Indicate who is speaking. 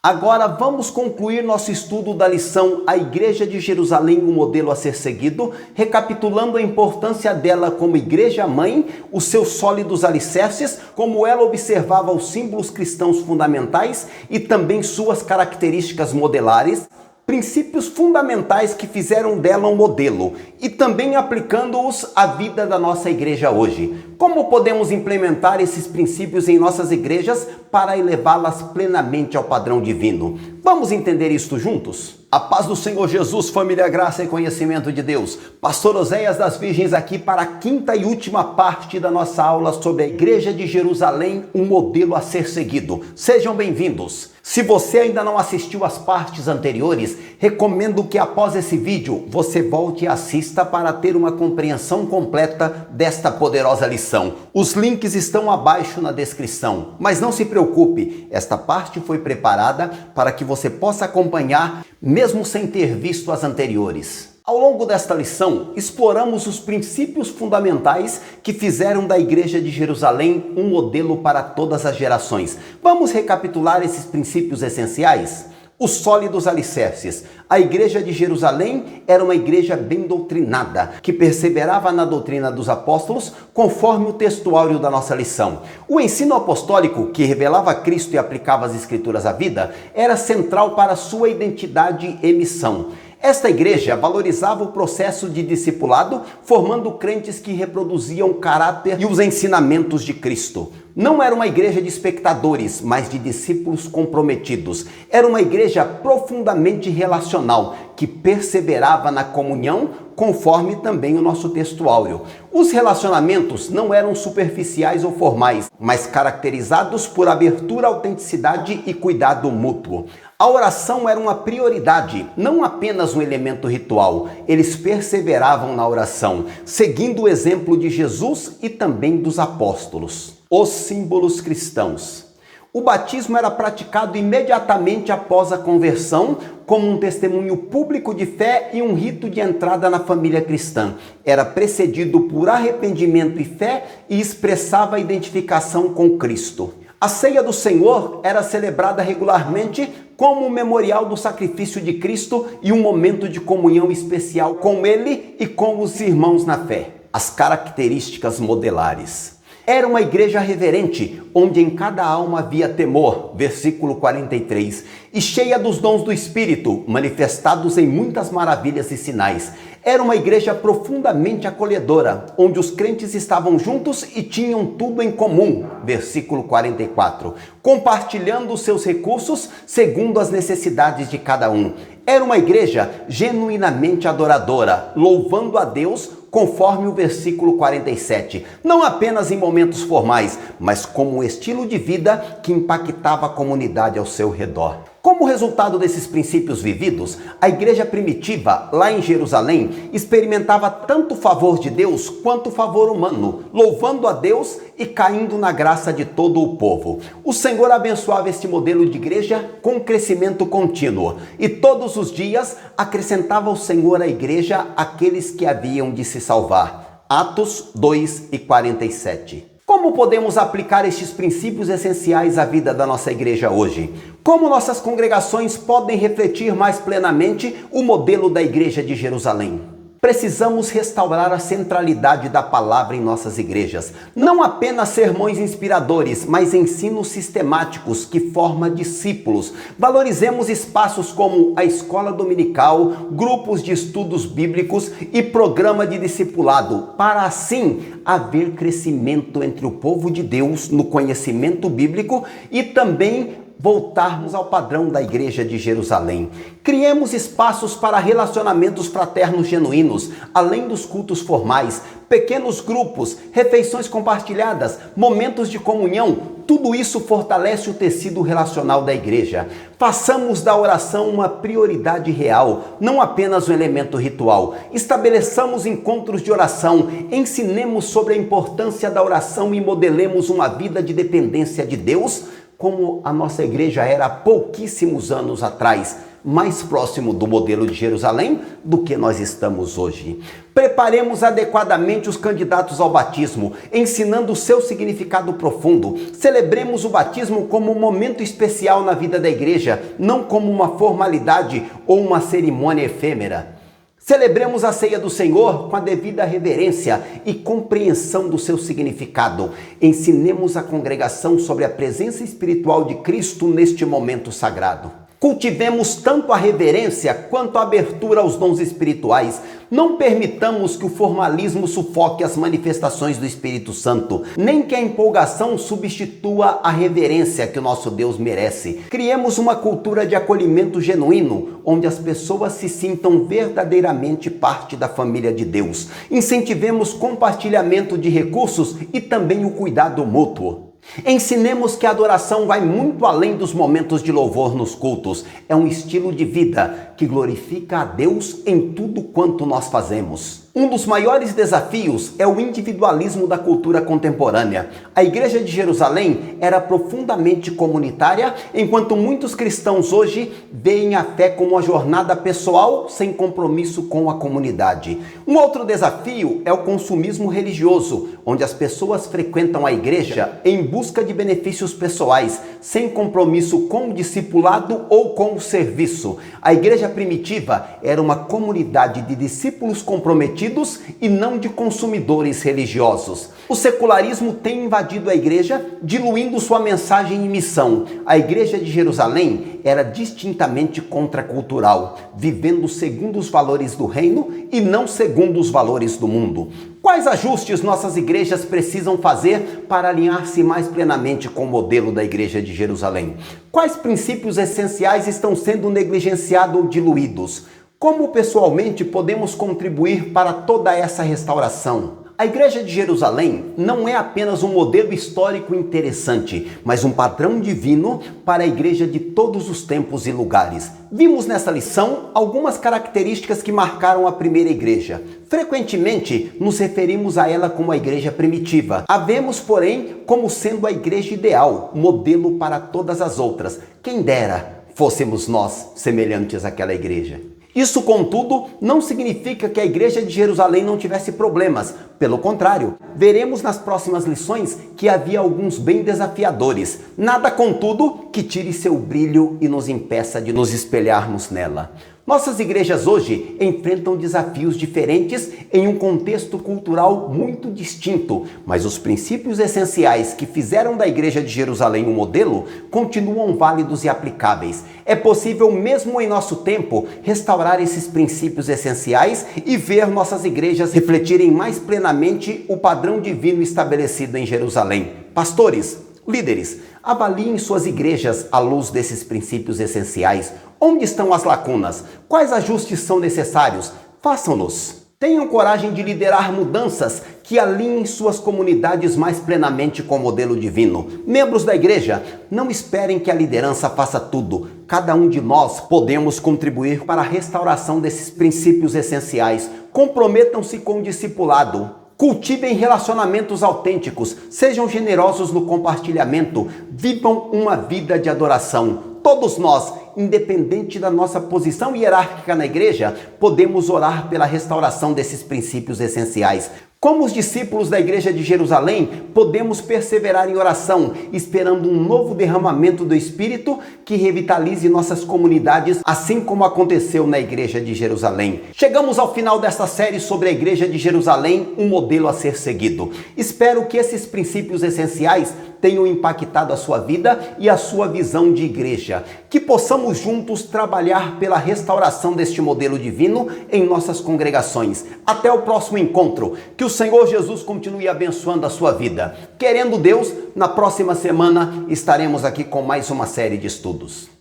Speaker 1: Agora vamos concluir nosso estudo da lição A Igreja de Jerusalém, um modelo a ser seguido, recapitulando a importância dela como igreja-mãe, os seus sólidos alicerces, como ela observava os símbolos cristãos fundamentais e também suas características modelares, princípios fundamentais que fizeram dela um modelo e também aplicando-os à vida da nossa igreja hoje. Como podemos implementar esses princípios em nossas igrejas para elevá-las plenamente ao padrão divino? Vamos entender isto juntos? A paz do Senhor Jesus, família, graça e conhecimento de Deus. Pastor Oséias das Virgens aqui para a quinta e última parte da nossa aula sobre a Igreja de Jerusalém, um modelo a ser seguido. Sejam bem-vindos. Se você ainda não assistiu às partes anteriores, recomendo que após esse vídeo você volte e assista para ter uma compreensão completa desta poderosa lição. Os links estão abaixo na descrição, mas não se preocupe, esta parte foi preparada para que você possa acompanhar mesmo sem ter visto as anteriores. Ao longo desta lição, exploramos os princípios fundamentais que fizeram da Igreja de Jerusalém um modelo para todas as gerações. Vamos recapitular esses princípios essenciais? Os sólidos alicerces. A Igreja de Jerusalém era uma igreja bem doutrinada, que perseverava na doutrina dos apóstolos, conforme o textuário da nossa lição. O ensino apostólico, que revelava Cristo e aplicava as Escrituras à vida, era central para sua identidade e missão. Esta igreja valorizava o processo de discipulado, formando crentes que reproduziam o caráter e os ensinamentos de Cristo. Não era uma igreja de espectadores, mas de discípulos comprometidos. Era uma igreja profundamente relacional, que perseverava na comunhão, conforme também o nosso textuário. Os relacionamentos não eram superficiais ou formais, mas caracterizados por abertura, autenticidade e cuidado mútuo. A oração era uma prioridade, não apenas um elemento ritual. Eles perseveravam na oração, seguindo o exemplo de Jesus e também dos apóstolos. Os símbolos cristãos. O batismo era praticado imediatamente após a conversão, como um testemunho público de fé e um rito de entrada na família cristã. Era precedido por arrependimento e fé e expressava a identificação com Cristo. A ceia do Senhor era celebrada regularmente como um memorial do sacrifício de Cristo e um momento de comunhão especial com Ele e com os irmãos na fé. As características modelares. Era uma igreja reverente, onde em cada alma havia temor, versículo 43, e cheia dos dons do Espírito, manifestados em muitas maravilhas e sinais. Era uma igreja profundamente acolhedora, onde os crentes estavam juntos e tinham tudo em comum, versículo 44, compartilhando os seus recursos segundo as necessidades de cada um. Era uma igreja genuinamente adoradora, louvando a Deus conforme o versículo 47, não apenas em momentos formais, mas como um estilo de vida que impactava a comunidade ao seu redor. Como resultado desses princípios vividos, a igreja primitiva, lá em Jerusalém, experimentava tanto o favor de Deus quanto o favor humano, louvando a Deus e caindo na graça de todo o povo. O Senhor abençoava este modelo de igreja com crescimento contínuo, e todos os dias acrescentava o Senhor à igreja aqueles que haviam de se salvar. Atos 2:47. Como podemos aplicar estes princípios essenciais à vida da nossa igreja hoje? Como nossas congregações podem refletir mais plenamente o modelo da Igreja de Jerusalém? Precisamos restaurar a centralidade da palavra em nossas igrejas. Não apenas sermões inspiradores, mas ensinos sistemáticos que formam discípulos. Valorizemos espaços como a escola dominical, grupos de estudos bíblicos e programa de discipulado, para assim haver crescimento entre o povo de Deus no conhecimento bíblico e também voltarmos ao padrão da Igreja de Jerusalém. Criemos espaços para relacionamentos fraternos genuínos, além dos cultos formais, pequenos grupos, refeições compartilhadas, momentos de comunhão. Tudo isso fortalece o tecido relacional da igreja. Façamos da oração uma prioridade real, não apenas um elemento ritual. Estabeleçamos encontros de oração, ensinemos sobre a importância da oração e modelemos uma vida de dependência de Deus, como a nossa igreja era há pouquíssimos anos atrás. mais próximo do modelo de Jerusalém do que nós estamos hoje. Preparemos adequadamente os candidatos ao batismo, ensinando o seu significado profundo. Celebremos o batismo como um momento especial na vida da igreja, não como uma formalidade ou uma cerimônia efêmera. Celebremos a ceia do Senhor com a devida reverência e compreensão do seu significado. Ensinemos a congregação sobre a presença espiritual de Cristo neste momento sagrado. Cultivemos tanto a reverência quanto a abertura aos dons espirituais. Não permitamos que o formalismo sufoque as manifestações do Espírito Santo, nem que a empolgação substitua a reverência que o nosso Deus merece. Criemos uma cultura de acolhimento genuíno, onde as pessoas se sintam verdadeiramente parte da família de Deus. Incentivemos compartilhamento de recursos e também o cuidado mútuo. Ensinemos que a adoração vai muito além dos momentos de louvor nos cultos. É um estilo de vida que glorifica a Deus em tudo quanto nós fazemos. Um dos maiores desafios é o individualismo da cultura contemporânea. A Igreja de Jerusalém era profundamente comunitária, enquanto muitos cristãos hoje veem a fé como uma jornada pessoal sem compromisso com a comunidade. Um outro desafio é o consumismo religioso, onde as pessoas frequentam a igreja em busca de benefícios pessoais, sem compromisso com o discipulado ou com o serviço. A igreja primitiva era uma comunidade de discípulos comprometidos e não de consumidores religiosos. O secularismo tem invadido a igreja, diluindo sua mensagem e missão. A Igreja de Jerusalém era distintamente contracultural, vivendo segundo os valores do reino e não segundo os valores do mundo. Quais ajustes nossas igrejas precisam fazer para alinhar-se mais plenamente com o modelo da Igreja de Jerusalém? Quais princípios essenciais estão sendo negligenciados ou diluídos? Como pessoalmente podemos contribuir para toda essa restauração? A Igreja de Jerusalém não é apenas um modelo histórico interessante, mas um padrão divino para a igreja de todos os tempos e lugares. Vimos nessa lição algumas características que marcaram a primeira igreja. Frequentemente nos referimos a ela como a igreja primitiva. A vemos, porém, como sendo a igreja ideal, modelo para todas as outras. Quem dera fôssemos nós semelhantes àquela igreja. Isso, contudo, não significa que a Igreja de Jerusalém não tivesse problemas. Pelo contrário, veremos nas próximas lições que havia alguns bem desafiadores. Nada, contudo, que tire seu brilho e nos impeça de nos espelharmos nela. Nossas igrejas hoje enfrentam desafios diferentes em um contexto cultural muito distinto, mas os princípios essenciais que fizeram da Igreja de Jerusalém um modelo continuam válidos e aplicáveis. É possível, mesmo em nosso tempo, restaurar esses princípios essenciais e ver nossas igrejas refletirem mais plenamente o padrão divino estabelecido em Jerusalém. Pastores, líderes, avaliem suas igrejas à luz desses princípios essenciais. Onde estão as lacunas? Quais ajustes são necessários? Façam-nos. Tenham coragem de liderar mudanças que alinhem suas comunidades mais plenamente com o modelo divino. Membros da igreja, não esperem que a liderança faça tudo. Cada um de nós podemos contribuir para a restauração desses princípios essenciais. Comprometam-se com o discipulado. Cultivem relacionamentos autênticos, sejam generosos no compartilhamento, vivam uma vida de adoração. Todos nós, independente da nossa posição hierárquica na igreja, podemos orar pela restauração desses princípios essenciais. Como os discípulos da Igreja de Jerusalém, podemos perseverar em oração, esperando um novo derramamento do Espírito que revitalize nossas comunidades, assim como aconteceu na Igreja de Jerusalém. Chegamos ao final desta série sobre a Igreja de Jerusalém, um modelo a ser seguido. Espero que esses princípios essenciais tenham impactado a sua vida e a sua visão de igreja. Que possamos juntos trabalhar pela restauração deste modelo divino em nossas congregações. Até o próximo encontro. Que o Senhor Jesus continue abençoando a sua vida. Querendo Deus, na próxima semana estaremos aqui com mais uma série de estudos.